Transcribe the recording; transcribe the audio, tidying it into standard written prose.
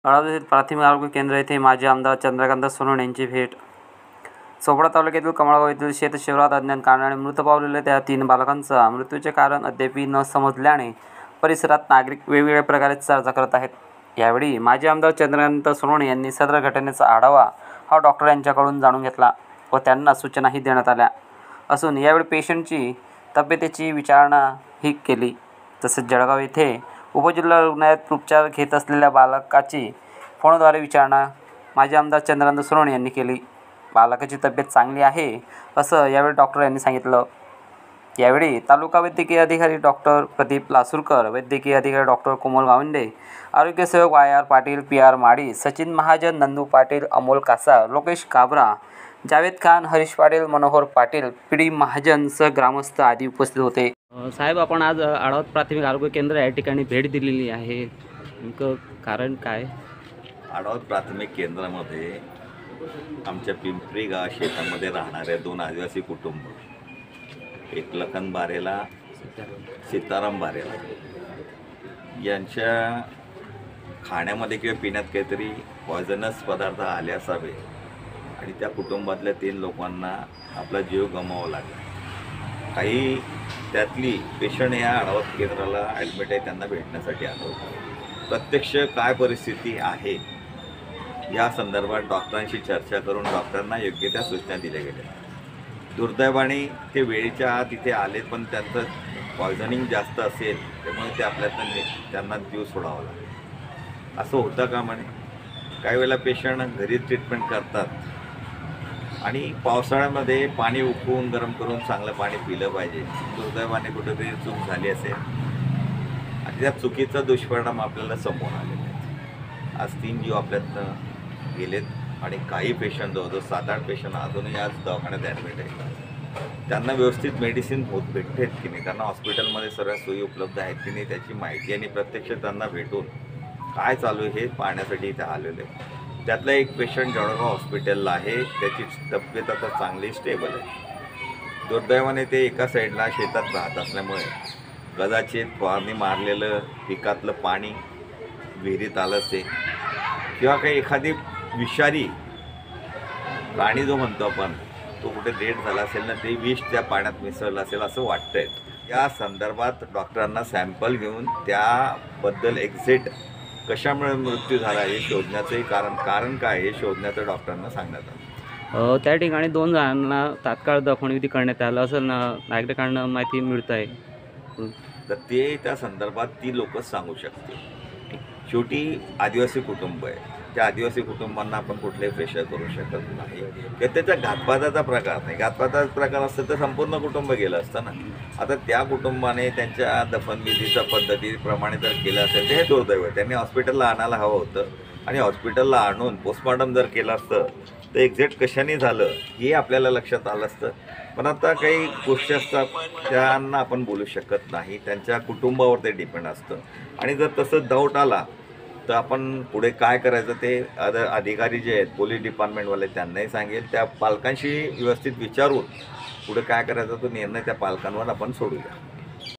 अडावत येथील प्राथमिक आरोग्य केंद्र येथे माजी आमदार चंद्रकांत सोनवणे यांची भेट. चोपडा तालुक्यातील कमळगाव येथील शेतशिवारात अज्ञात कारणाने मृत पावलेल्या त्या 3 बालकांचा मृत्यूचे कारण अद्याप न समजल्याने परिसरात नागरिक वेगवेगळ्या प्रकारे चर्चा करत आहेत. यावेळी माजी आमदार चंद्रकांत सोनवणे यांनी सदर घटनेचा आढावा हा डॉक्टर यांच्याकडून जाणून घेतला व त्यांना सूचनाही देण्यात आल्या असून यावेळी पेशंटची तब्येतीची विचारणाही केली. तसेच जळगाव येथे उपजिल्हा रुग्णालयात उपचार घेत असलेल्या बालकाची फोनद्वारे विचारणा माजी आमदार चंद्रकांत सोनवणे यांनी केली. बालकाची तब्येत चांगली आहे असं यावेळी डॉक्टर यांनी सांगितलं. यावेळी तालुका वैद्यकीय अधिकारी डॉक्टर प्रदीप लासूरकर, वैद्यकीय अधिकारी डॉक्टर कोमल गावंडे, आरोग्यसेवक वाय.आर. पाटील, पी.आर. माडी, सचिन महाजन, नंदू पाटील, अमोल कासा, लोकेश काबरा, जावेद खान, हरीश पाटील, मनोहर पाटील, पी.डी. महाजन सह ग्रामस्थ आदी उपस्थित होते. साहेब, आपण आज आढावत प्राथमिक आरोग्य केंद्र या ठिकाणी भेट दिलेली आहे, नेमकं कारण काय? आढावत प्राथमिक केंद्रामध्ये आमच्या पिंपरी गाव शेतामध्ये राहणाऱ्या 2 आदिवासी कुटुंब, एक लखन बारेला, सीताराम बारेला, यांच्या खाण्यामध्ये किंवा पिण्यात काहीतरी पॉयझनस पदार्थ आले असावे आणि त्या कुटुंबातल्या 3 लोकांना आपला जीव गमवावा लागला. काही त्यातली पेशंट या आढावत केंद्राला ॲडमिट आहे, त्यांना भेटण्यासाठी आलो. प्रत्यक्ष काय परिस्थिती आहे या संदर्भात डॉक्टरांशी चर्चा करून डॉक्टरांना योग्य त्या सूचना दिल्या गेल्या. दुर्दैवाने ते वेळेच्या आत इथे आले, पण त्यांचं पॉयझनिंग जास्त असेल त्यामुळे ते आपल्यातनं त्यांना जीव सोडावा लागेल असं होतं का म्हणे. काही वेळेला पेशंट घरी ट्रीटमेंट करतात आणि पावसाळ्यामध्ये पाणी उकळून गरम करून चांगलं पाणी पिलं पाहिजे. दुर्दैवाने कुठेतरी चूक झाली असेल आणि त्या चुकीचा दुष्परिणाम आपल्याला समोर आलेले आहेत. आज 3 जीव आपल्यातनं गेलेत आणि काही पेशंट जवळजवळ 7-8 पेशंट अजूनही आज दवाखान्यात ॲडमिट आहेत. त्यांना व्यवस्थित मेडिसिन भेटतेत की नाही, त्यांना हॉस्पिटलमध्ये सर्व सोयी उपलब्ध आहेत की नाही त्याची माहिती आणि प्रत्यक्ष त्यांना भेटून काय चालू आहे हे पाहण्यासाठी इथे आलेले. त्यातला एक पेशंट जळगाव हॉस्पिटलला आहे, त्याची तब्येत आता चांगली स्टेबल आहे. दुर्दैवाने ते एका साईडला शेतात राहत असल्यामुळे कदाचित फवारणी मारलेलं पिकातलं पाणी विहिरीत आलं असेल किंवा काही एखादी विषारी प्राणी जो म्हणतो आपण तो कुठे डेड झाला असेल ना, ते विष त्या पाण्यात मिसळलं असेल असं वाटतंय. या संदर्भात डॉक्टरांना सॅम्पल घेऊन त्याबद्दल एक्झॅक्ट कशामुळे मृत्यू झाला हे शोधण्याचंही कारण काय हे शोधण्याचं डॉक्टरांना सांगण्यात आलं. त्या ठिकाणी 2 जणांना तात्काळ दफनविधी करण्यात आलं असं नागरिकांना माहिती मिळत आहे. तर ते त्या संदर्भात ती लोकच सांगू शकतील. शेवटी आदिवासी कुटुंब आहे, त्या आदिवासी कुटुंबांना आपण कुठलेही प्रेशर करू शकत नाही किंवा त्याचा घातपाताचा प्रकार नाही. घातपाताचा प्रकार असतं तर संपूर्ण कुटुंब गेलं असतं ना. आता त्या कुटुंबाने त्यांच्या दफनविधीच्या पद्धतीप्रमाणे जर केलं असेल तर हे दुर्दैव आहे. त्यांनी हॉस्पिटलला आणायला हवं होतं आणि हॉस्पिटलला आणून पोस्टमॉर्टम जर केलं असतं तर एक्झॅक्ट कशाने झालं हे आपल्याला लक्षात आलं असतं. पण आता काही गोष्टी असतात त्यांना आपण बोलू शकत नाही, त्यांच्या कुटुंबावर ते डिपेंड असतं आणि जर तसं डाऊट आला तर आपण पुढे काय करायचं ते अधिकारी जे आहेत पोलीस डिपार्टमेंटवाले त्यांनाही सांगेल. त्या पालकांशी व्यवस्थित विचारून पुढे काय करायचं तो निर्णय त्या पालकांवर आपण सोडूया.